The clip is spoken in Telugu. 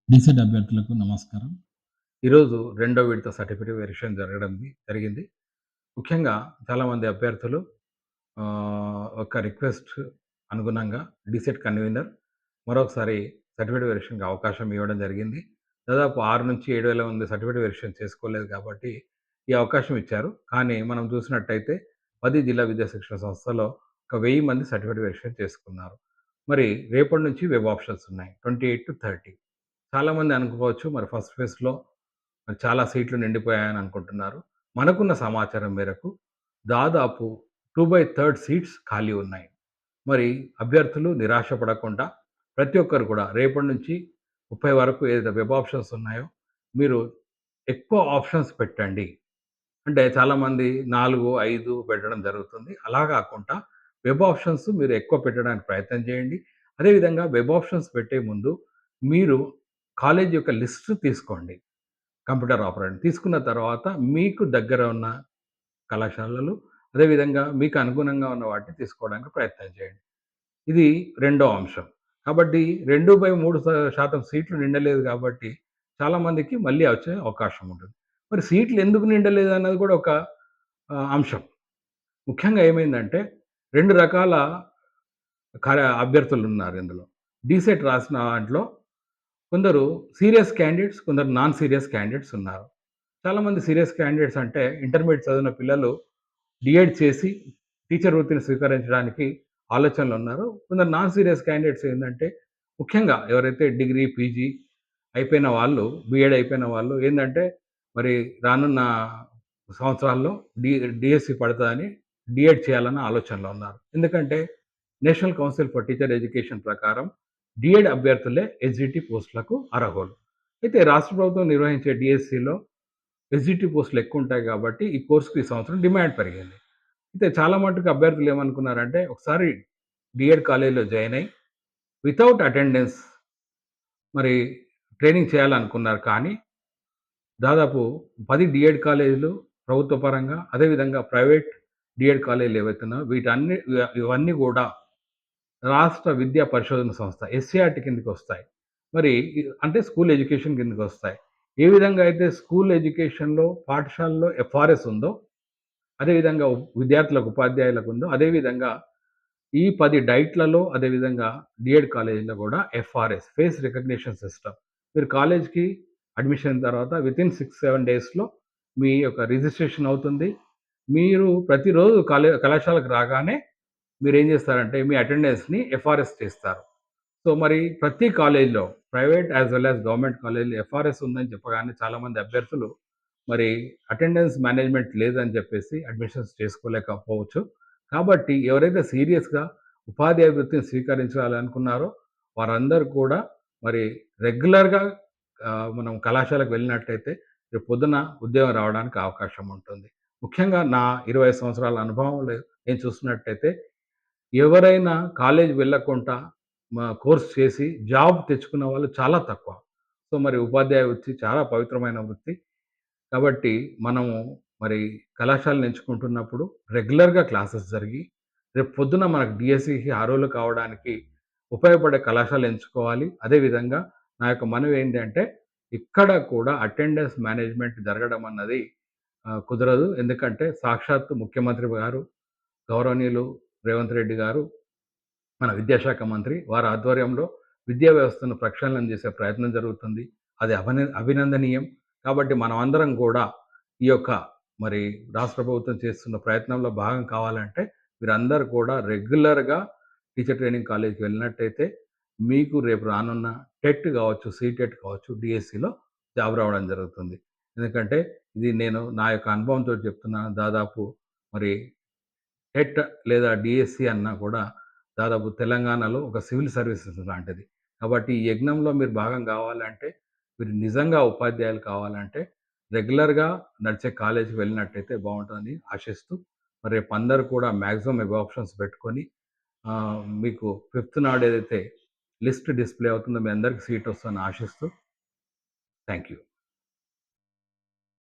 డీసెట్ అభ్యర్థులకు నమస్కారం. ఈరోజు రెండో విడత సర్టిఫికేట్ వెరిఫికేషన్ జరిగింది. ముఖ్యంగా చాలామంది అభ్యర్థులు ఒక రిక్వెస్ట్ అనుగుణంగా డీసెట్ కన్వీనర్ మరొకసారి సర్టిఫికేట్ వెరిఫికేషన్‌కి అవకాశం ఇవ్వడం జరిగింది. దాదాపు 6,000-7,000 మంది సర్టిఫికేట్ వెరిఫికేషన్ చేసుకోలేదు కాబట్టి ఈ అవకాశం ఇచ్చారు. కానీ మనం చూసినట్టయితే 10 జిల్లా విద్యా శిక్షణ సంస్థలో ఒక 1000 మంది సర్టిఫికేట్ వెరిఫికేషన్ చేసుకున్నారు. మరి రేపటి నుంచి వెబ్ ఆప్షన్స్ ఉన్నాయి. 28-30. చాలామంది అనుకోవచ్చు మరి ఫస్ట్ ఫేజ్‌లో మరి చాలా సీట్లు నిండిపోయాయని అనుకుంటున్నారు. మనకున్న సమాచారం మేరకు దాదాపు 2/3 సీట్స్ ఖాళీ ఉన్నాయి. మరి అభ్యర్థులు నిరాశ పడకుండా ప్రతి ఒక్కరు కూడా రేపటి నుంచి 30 వరకు ఏదైతే వెబ్ ఆప్షన్స్ ఉన్నాయో మీరు ఎక్కువ ఆప్షన్స్ పెట్టండి. అంటే చాలామంది 4, 5 పెట్టడం జరుగుతుంది. అలా కాకుండా వెబ్ ఆప్షన్స్ మీరు ఎక్కువ పెట్టడానికి ప్రయత్నం చేయండి. అదేవిధంగా వెబ్ ఆప్షన్స్ పెట్టే ముందు మీరు కాలేజ్ యొక్క లిస్ట్ తీసుకోండి. Computer operator. తీసుకున్న తర్వాత మీకు దగ్గర ఉన్న కళాశాలలు, అదేవిధంగా మీకు అనుగుణంగా ఉన్న వాటిని తీసుకోవడానికి ప్రయత్నం చేయండి. ఇది రెండో అంశం. కాబట్టి 2/3% సీట్లు నిండలేదు కాబట్టి చాలామందికి మళ్ళీ వచ్చే అవకాశం ఉంటుంది. మరి సీట్లు ఎందుకు నిండలేదన్నది కూడా ఒక అంశం. ముఖ్యంగా ఏమైందంటే 2 రకాల అభ్యర్థులున్నారు ఇందులో. డీసెట్ రాసిన దాంట్లో కొందరు సీరియస్ క్యాండిడేట్స్, కొందరు నాన్ సీరియస్ క్యాండిడేట్స్ ఉన్నారు. చాలామంది సీరియస్ క్యాండిడేట్స్ అంటే ఇంటర్మీడియేట్ చదివిన పిల్లలు డీఎడ్ చేసి టీచర్ వృత్తిని స్వీకరించడానికి ఆలోచనలో ఉన్నారు. కొందరు నాన్ సీరియస్ క్యాండిడేట్స్ ఏందంటే ముఖ్యంగా ఎవరైతే డిగ్రీ, పీజీ అయిపోయిన వాళ్ళు, బీఎడ్ అయిపోయిన వాళ్ళు ఏందంటే మరి రానున్న సంవత్సరాల్లో డీఎస్సీ పడతదని డీఎడ్ చేయాలన్న ఆలోచనలో ఉన్నారు. ఎందుకంటే national council for teacher education ప్రకారం డీఎడ్ అభ్యర్థులే ఎస్జిటి పోస్టులకు అర్హులు. అయితే రాష్ట్ర ప్రభుత్వం నిర్వహించే డీఎస్సీలో ఎస్జిటి పోస్టులు ఎక్కువ ఉంటాయి కాబట్టి ఈ కోర్స్‌కి ఈ సంవత్సరం డిమాండ్ పెరిగింది. అయితే చాలా మట్టుకు అభ్యర్థులు ఏమనుకున్నారంటే ఒకసారి డీఎడ్ కాలేజ్‌లో జాయిన్ అయ్యి వితౌట్ అటెండెన్స్ మరి ట్రైనింగ్ చేయాలనుకున్నారు. కానీ దాదాపు 10 డీఎడ్ కాలేజీలు ప్రభుత్వ పరంగా, అదేవిధంగా ప్రైవేట్ డీఎడ్ కాలేజీలు ఏవైతే ఉన్నాయో ఇవన్నీ గూడా రాష్ట్ర విద్యా పరిశోధన సంస్థ ఎస్‌సీఆర్‌టీ కిందకొస్తాయి. మరి అంటే స్కూల్ ఎడ్యుకేషన్ కిందకొస్తాయి. ఏ విధంగా అయితే స్కూల్ ఎడ్యుకేషన్‌లో పాఠశాలలో ఎఫ్ఆర్ఎస్ ఉందో, అదేవిధంగా విద్యార్థులకు, ఉపాధ్యాయులకు ఉందో, అదేవిధంగా ఈ 10 డైట్‌లలో అదేవిధంగా డీఎడ్ కాలేజీలో గూడా ఎఫ్ఆర్ఎస్ ఫేస్ రికగ్నిషన్ సిస్టమ్. మీరు కాలేజ్‌కి అడ్మిషన్ అయిన తర్వాత వితిన్ 6, 7 డేస్‌లో మీ యొక్క రిజిస్ట్రేషన్ అవుతుంది. మీరు ప్రతిరోజు కళాశాలకు రాగానే మీరేం జేస్తారంటే మీ అటెండెన్స్‌ని ఎఫ్ఆర్ఎస్ చేస్తారు. సో, మరి ప్రతి కాలేజ్‌లో private as well as government కాలేజ్‌లో ఎఫ్ఆర్ఎస్ ఉందని చెప్పగానే చాలామంది అభ్యర్థులు మరి అటెండెన్స్ మేనేజ్‌మెంట్ లేదని చెప్పేసి అడ్మిషన్స్ చేసుకోలేకపోవచ్చు. కాబట్టి ఎవరైతే సీరియస్‌గా ఉపాధ్యాయ వృత్తిని స్వీకరించాలనుకున్నారో వారందరూ కూడా మరి రెగ్యులర్‌గా మనం కళాశాలకు వెళ్ళినట్టయితే రేపు పొద్దున ఉద్యోగం రావడానికి అవకాశం ఉంటుంది. ముఖ్యంగా నా 20 సంవత్సరాల అనుభవంలో నేను చూస్తున్నట్టయితే ఎవరైనా కాలేజ్ వెళ్ళకుండా కోర్స్ చేసి జాబ్ తెచ్చుకున్న వాళ్ళు చాలా తక్కువ. సో, మరి ఉపాధ్యాయ వృత్తి చాలా పవిత్రమైన వృత్తి. కాబట్టి మనము మరి కళాశాలను ఎంచుకుంటున్నప్పుడు రెగ్యులర్‌గా క్లాసెస్ జరిగి, రేపు పొద్దున మనకు డీఎస్సీకి అర్హులు కావడానికి ఉపయోగపడే కళాశాల ఎంచుకోవాలి. అదేవిధంగా నా యొక్క మనవి ఏంటి అంటే, ఇక్కడ కూడా అటెండెన్స్ మేనేజ్‌మెంట్ జరగడం అన్నది కుదరదు. ఎందుకంటే సాక్షాత్తు ముఖ్యమంత్రి గారు, గౌరవనీయులు రేవంత్ రెడ్డి గారు, మన విద్యాశాఖ మంత్రి వారి ఆధ్వర్యంలో విద్యా వ్యవస్థను ప్రక్షాళన చేసే ప్రయత్నం జరుగుతుంది. అది అభినందనీయం. కాబట్టి మనమందరం కూడా ఈ యొక్క మరి రాష్ట్ర ప్రభుత్వం చేస్తున్న ప్రయత్నంలో భాగం కావాలంటే మీరందరూ కూడా రెగ్యులర్‌గా టీచర్ ట్రైనింగ్ కాలేజ్‌కి వెళ్ళినట్టయితే మీకు రేపు రానున్న టెట్ కావచ్చు, సీటెట్ కావచ్చు, డీఎస్సీలో జాబ్ రావడం జరుగుతుంది. ఎందుకంటే ఇది నేను నా యొక్క అనుభవంతోటి చెప్తున్నాను. దాదాపు మరి టెట్ లేదా డీఎస్సీ అన్నా కూడా దాదాపు తెలంగాణలో ఒక సివిల్ సర్వీసెస్ లాంటిది. కాబట్టి ఈ యజ్ఞంలో మీరు భాగం కావాలంటే, మీరు నిజంగా ఉపాధ్యాయులు కావాలంటే, రెగ్యులర్‌గా నడిచే కాలేజీకి వెళ్ళినట్టయితే బావుంటుందని ఆశిస్తూ, మరి రేపు అందరూ కూడా మాక్సిమం వెబ్ ఆప్షన్స్ పెట్టుకొని మీకు ఫిఫ్త్ నాడు ఏదైతే లిస్ట్ డిస్‌ప్లే అవుతుందో మీ అందరికి సీట్ వస్తుందని ఆశిస్తూ థాంక్ యూ.